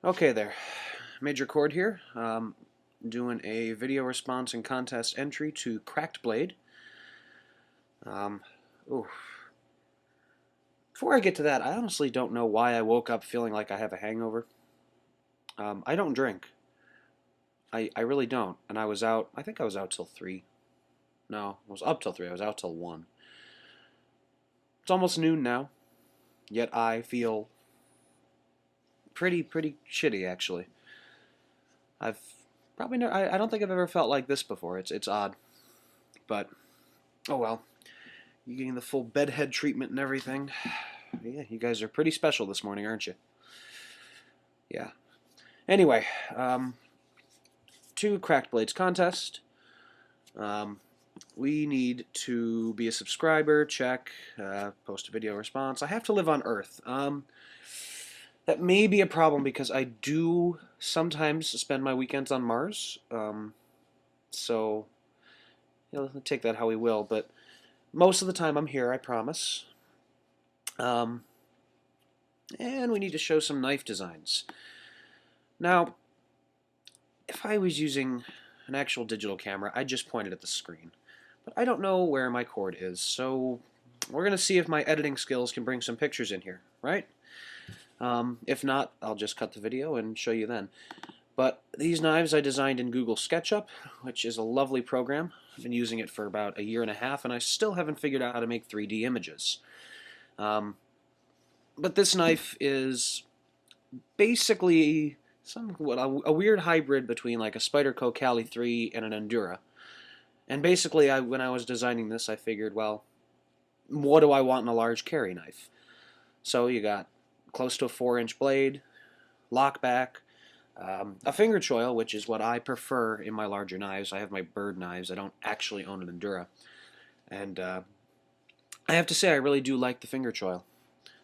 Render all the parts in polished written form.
Okay there, Major Cord here, doing a video response and contest entry to CrackedBlade. Um, ooh. Before I get to that, I honestly don't know why I woke up feeling like I have a hangover. I don't drink. I really don't. And I think I was out till 3. No, I was up till 3. I was out till 1. It's almost noon now, yet I feel pretty shitty, actually. I've probably never, I don't think I've ever felt like this before. It's odd. But, oh well. You getting the full bedhead treatment and everything. Yeah, you guys are pretty special this morning, aren't you? Yeah. Anyway, to CrackedBlade's contest. We need to be a subscriber, check, post a video response. I have to live on Earth. That may be a problem because I do sometimes spend my weekends on Mars. So, take that how we will. But most of the time I'm here, I promise. And we need to show some knife designs. Now, if I was using an actual digital camera, I'd just point it at the screen. But I don't know where my cord is, so we're going to see if my editing skills can bring some pictures in here, right? If not, I'll just cut the video and show you then. But these knives I designed in Google SketchUp, which is a lovely program. I've been using it for about a year and a half, and I still haven't figured out how to make 3D images. But this knife is basically a weird hybrid between like a Spyderco Cali 3 and an Endura. And basically, when I was designing this, I figured, well, what do I want in a large carry knife? So you got close to a 4-inch blade, lock back, a finger choil, which is what I prefer in my larger knives. I have my bird knives. I don't actually own an Endura. And I have to say, I really do like the finger choil.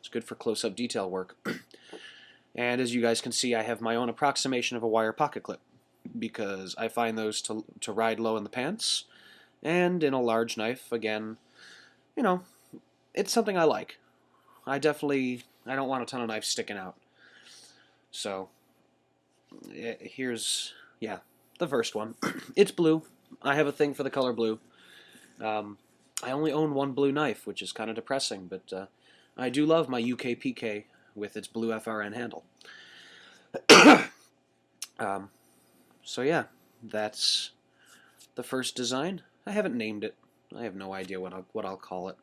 It's good for close-up detail work. And as you guys can see, I have my own approximation of a wire pocket clip because I find those to ride low in the pants. And in a large knife, again, it's something I like. I don't want a ton of knives sticking out. So, here's, the first one. It's blue. I have a thing for the color blue. I only own one blue knife, which is kind of depressing, but I do love my UKPK with its blue FRN handle. So yeah, that's the first design. I haven't named it. I have no idea what I'll call it.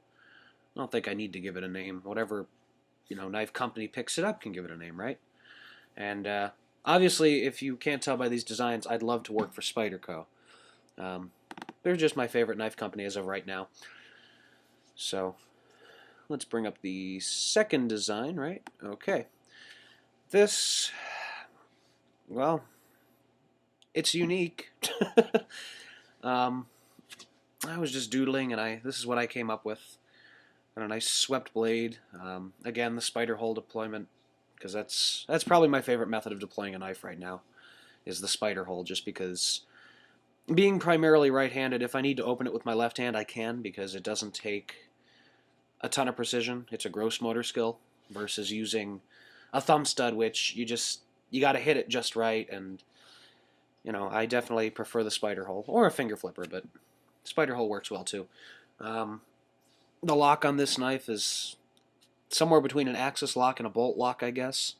I don't think I need to give it a name. Whatever, knife company picks it up can give it a name, right? And obviously, if you can't tell by these designs, I'd love to work for Spyderco. They're just my favorite knife company as of right now. So, let's bring up the second design, right? Okay. This, well, it's unique. I was just doodling, and this is what I came up with. And a nice swept blade. Again, the spider hole deployment, because that's probably my favorite method of deploying a knife right now, is the spider hole, just because being primarily right-handed, if I need to open it with my left hand, I can, because it doesn't take a ton of precision. It's a gross motor skill versus using a thumb stud, which you got to hit it just right, and I definitely prefer the spider hole or a finger flipper, but spider hole works well too. The lock on this knife is somewhere between an axis lock and a bolt lock, I guess.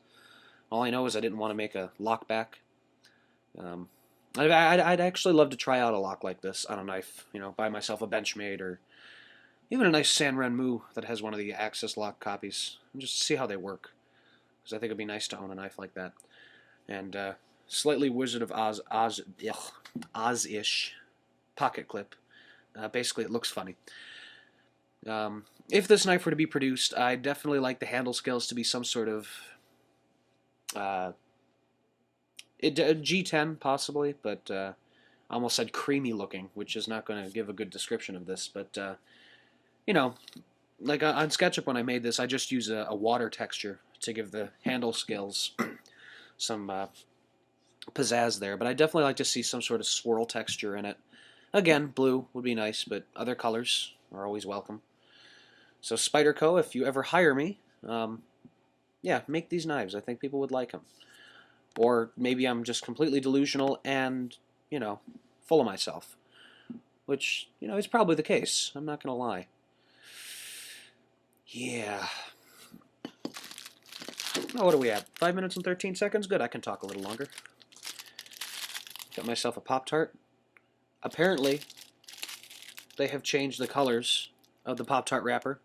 All I know is I didn't want to make a lock back. I'd actually love to try out a lock like this on a knife, buy myself a Benchmade or even a nice Sanrenmu that has one of the axis lock copies, and just see how they work, because I think it'd be nice to own a knife like that. And slightly Wizard of Oz-ish pocket clip. Basically, it looks funny. If this knife were to be produced, I'd definitely like the handle scales to be some sort of G10 possibly, but I almost said creamy looking, which is not going to give a good description of this. But like on SketchUp when I made this, I just use a water texture to give the handle scales some pizzazz there. But I definitely like to see some sort of swirl texture in it. Again, blue would be nice, but other colors are always welcome. So Spyderco, if you ever hire me, yeah, make these knives. I think people would like them. Or maybe I'm just completely delusional and, you know, full of myself. Which, you know, is probably the case. I'm not going to lie. Yeah. Oh, what are we at? 5 minutes and 13 seconds? Good, I can talk a little longer. Got myself a Pop-Tart. Apparently, they have changed the colors of the Pop-Tart wrapper.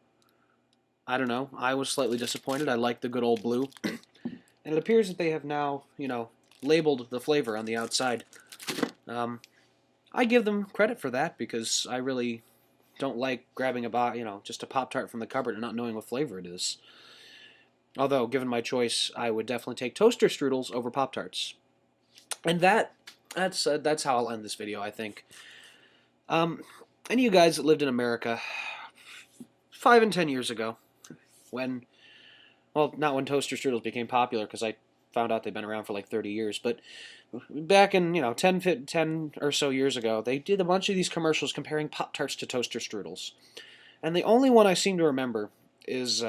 I don't know. I was slightly disappointed. I like the good old blue. And it appears that they have now, you know, labeled the flavor on the outside. I give them credit for that because I really don't like grabbing just a Pop-Tart from the cupboard and not knowing what flavor it is. Although, given my choice, I would definitely take toaster strudels over Pop-Tarts. And that's how I'll end this video, I think. Any of you guys that lived in America 5 and 10 years ago, when, well, not when toaster strudels became popular, because I found out they've been around for like 30 years, but back in, 10 or so years ago, they did a bunch of these commercials comparing Pop-Tarts to toaster strudels. And the only one I seem to remember is,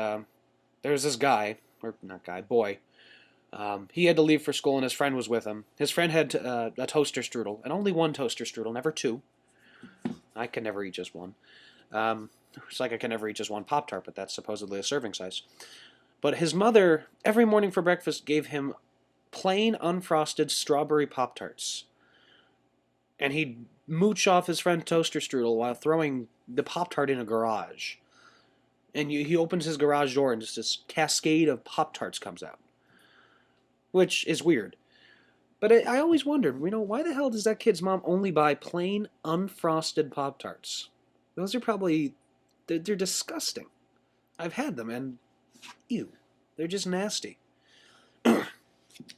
there's this guy, or not guy, boy. He had to leave for school and his friend was with him. His friend had a toaster strudel, and only one toaster strudel, never two. I could never eat just one. It's like I can never eat just one Pop-Tart, but that's supposedly a serving size. But his mother, every morning for breakfast, gave him plain unfrosted strawberry Pop-Tarts. And he'd mooch off his friend toaster strudel while throwing the Pop-Tart in a garage. And he opens his garage door and just this cascade of Pop-Tarts comes out. Which is weird. But I always wondered, why the hell does that kid's mom only buy plain unfrosted Pop-Tarts? Those are probably, they're disgusting. I've had them and, ew, they're just nasty.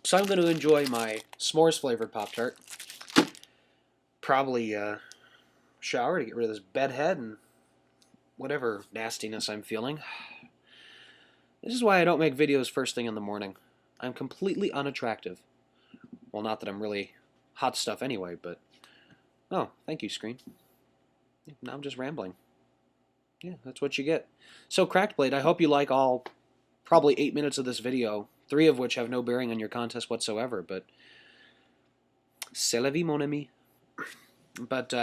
So I'm going to enjoy my s'mores-flavored Pop-Tart. Probably shower to get rid of this bedhead and whatever nastiness I'm feeling. This is why I don't make videos first thing in the morning. I'm completely unattractive. Well, not that I'm really hot stuff anyway, but... Oh, thank you, screen. Now I'm just rambling. Yeah, that's what you get. So, CrackedBlade, I hope you like all probably 8 minutes of this video, 3 of which have no bearing on your contest whatsoever, but... C'est la vie, mon ami. But,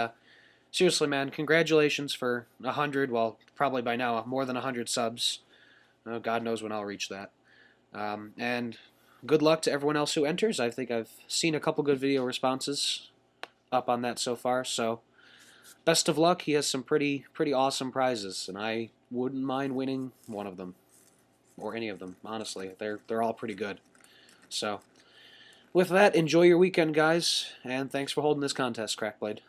seriously, man, congratulations for 100, well, probably by now, more than 100 subs. Oh, God knows when I'll reach that. And good luck to everyone else who enters. I think I've seen a couple good video responses up on that so far, so best of luck. He has some pretty awesome prizes, and I wouldn't mind winning one of them, or any of them, honestly. They're all pretty good. So, with that, enjoy your weekend, guys, and thanks for holding this contest, CrackedBlade.